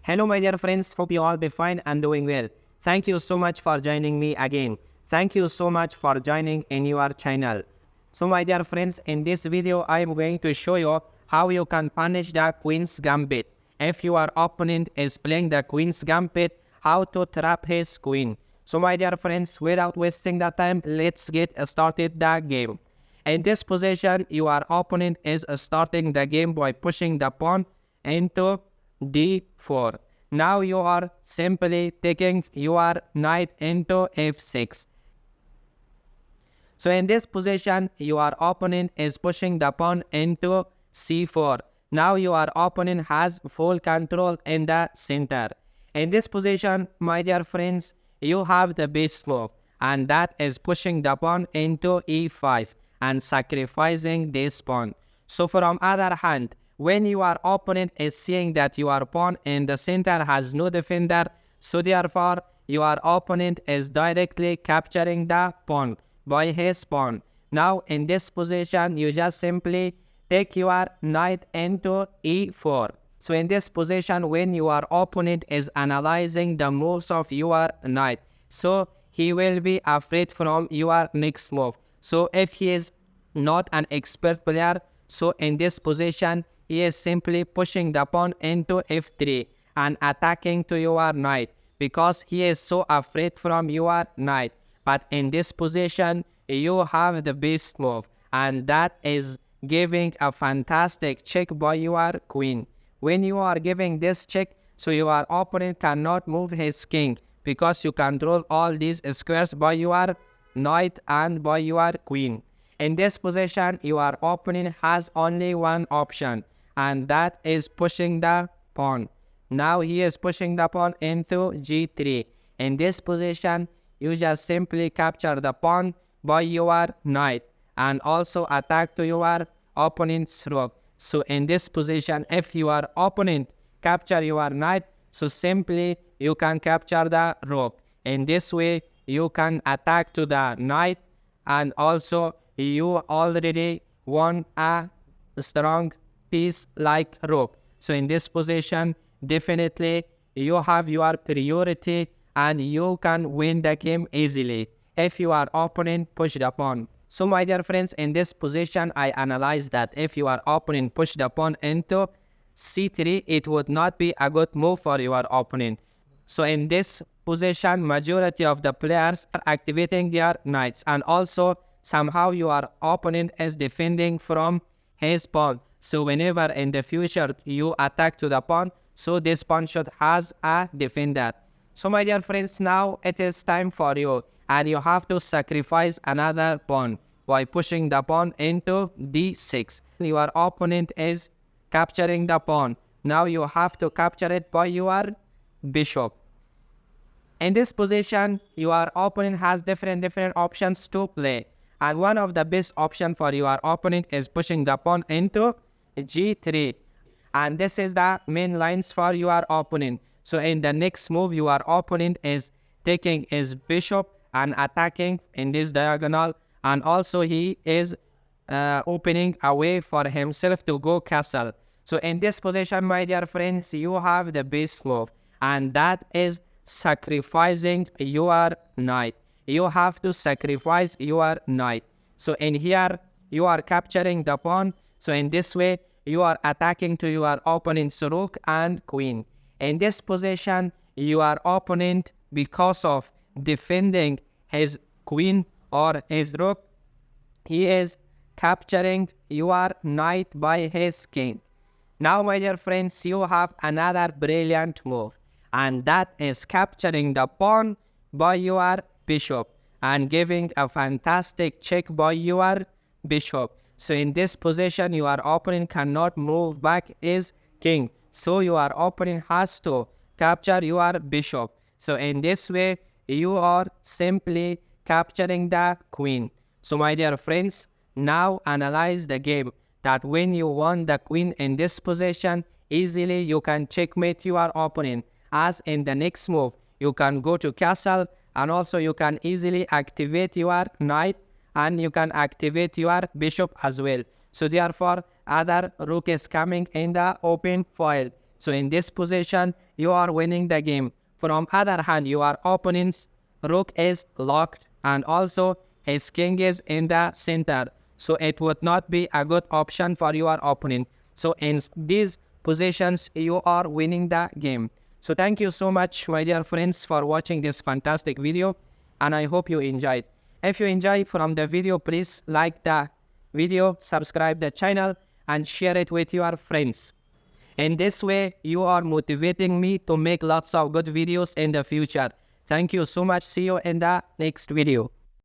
Hello my dear friends, hope you all be fine and doing well. Thank you so much for joining me again. Thank you so much for joining in your channel. So my dear friends, in this video I am going to show you how you can punish the Queen's Gambit. If your opponent is playing the Queen's Gambit, how to trap his queen. So my dear friends, without wasting the time, let's get started the game. In this position, your opponent is starting the game by pushing the pawn into d4. Now you are simply taking your knight into f6. So in this position, your opponent is pushing the pawn into c4. Now your opponent has full control in the center. In this position, my dear friends, you have the best move, and that is pushing the pawn into e5 and sacrificing this pawn. So from other hand, when your opponent is seeing that your pawn in the center has no defender, so therefore your opponent is directly capturing the pawn by his pawn. Now in this position, you just simply take your knight into e4. So in this position, when your opponent is analyzing the moves of your knight, so he will be afraid from your next move. So if he is not an expert player, so in this position, he is simply pushing the pawn into f3 and attacking to your knight because he is so afraid from your knight. But in this position, you have the best move, and that is giving a fantastic check by your queen. When you are giving this check, so your opponent cannot move his king because you control all these squares by your knight and by your queen. In this position, your opponent has only one option, and that is pushing the pawn. Now he is pushing the pawn into g3. In this position, you just simply capture the pawn by your knight and also attack to your opponent's rook. So in this position, if your opponent capture your knight, so simply you can capture the rook. In this way, you can attack to the knight, and also you already won a strong piece like rook. So in this position, definitely you have your priority and you can win the game easily if your opponent push the pawn. So my dear friends, in this position, I analyzed that if your opponent push the pawn into c3, it would not be a good move for your opponent. So in this position, majority of the players are activating their knights, and also somehow your opponent is defending from his pawn. So whenever in the future you attack to the pawn, so this pawn should has a defender. So my dear friends, now it is time for you, and you have to sacrifice another pawn by pushing the pawn into d6. Your opponent is capturing the pawn. Now you have to capture it by your bishop. In this position, your opponent has different options to play, and one of the best option for your opponent is pushing the pawn into g3, and this is the main lines for your opponent. So in the next move, your opponent is taking his bishop and attacking in this diagonal, and also he is opening a way for himself to go castle. So in this position, my dear friends, you have the best move, and that is sacrificing your knight. You have to sacrifice your knight. So in here, you are capturing the pawn. So in this way, you are attacking to your opponent's rook and queen. In this position, your opponent, because of defending his queen or his rook, he is capturing your knight by his king. Now, my dear friends, you have another brilliant move, and that is capturing the pawn by your bishop and giving a fantastic check by your bishop. So in this position, your opponent cannot move back his king. So your opponent has to capture your bishop. So in this way, you are simply capturing the queen. So my dear friends, now analyze the game, that when you won the queen in this position, easily you can checkmate your opponent, as in the next move, you can go to castle, and also you can easily activate your knight, and you can activate your bishop as well. So therefore, other rook is coming in the open file. So in this position, you are winning the game. From other hand, your opponent's rook is locked and also his king is in the center. So it would not be a good option for your opponent. So in these positions, you are winning the game. So thank you so much, my dear friends, for watching this fantastic video, and I hope you enjoyed. If you enjoyed from the video, please like the video, subscribe the channel, and share it with your friends. In this way, you are motivating me to make lots of good videos in the future. Thank you so much. See you in the next video.